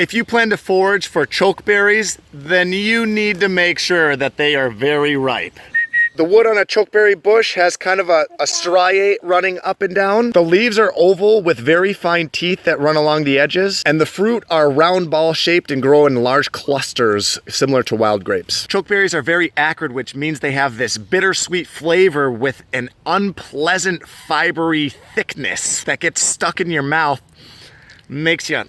If you plan to forage for chokeberries, then you need to make sure that they are very ripe. The wood on a chokeberry bush has kind of a striate running up and down. The leaves are oval with very fine teeth that run along the edges, and the fruit are round ball shaped and grow in large clusters similar to wild grapes. Chokeberries are very acrid, which means they have this bittersweet flavor with an unpleasant fibery thickness that gets stuck in your mouth, makes you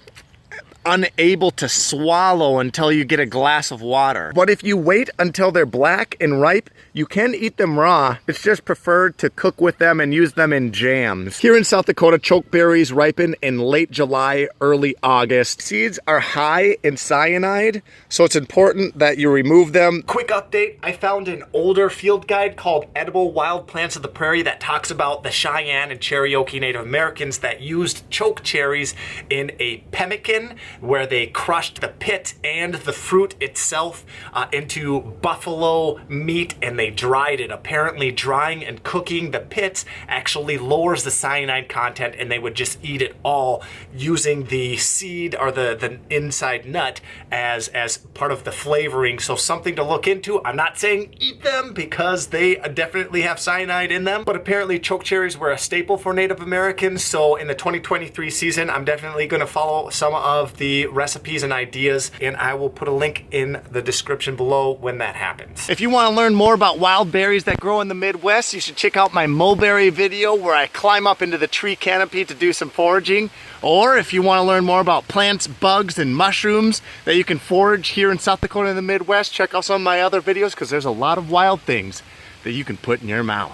unable to swallow until you get a glass of water. But if you wait until they're black and ripe, you can eat them raw. It's just preferred to cook with them and use them in jams. Here in South Dakota, chokeberries ripen in late July, early August. Seeds are high in cyanide, so it's important that you remove them. Quick update, I found an older field guide called Edible Wild Plants of the Prairie that talks about the Cheyenne and Cherokee Native Americans that used chokecherries in a pemmican, where they crushed the pit and the fruit itself into buffalo meat, and they dried it. Apparently drying and cooking the pits actually lowers the cyanide content, and they would just eat it all using the seed or the inside nut as part of the flavoring. So something to look into. I'm not saying eat them because they definitely have cyanide in them, but apparently chokecherries were a staple for Native Americans. So in the 2023 season, I'm definitely going to follow some of the recipes and ideas, and I will put a link in the description below when that happens. If you want to learn more about wild berries that grow in the Midwest, you should check out my mulberry video where I climb up into the tree canopy to do some foraging. Or if you want to learn more about plants, bugs, and mushrooms that you can forage here in South Dakota in the Midwest, check out some of my other videos because there's a lot of wild things that you can put in your mouth.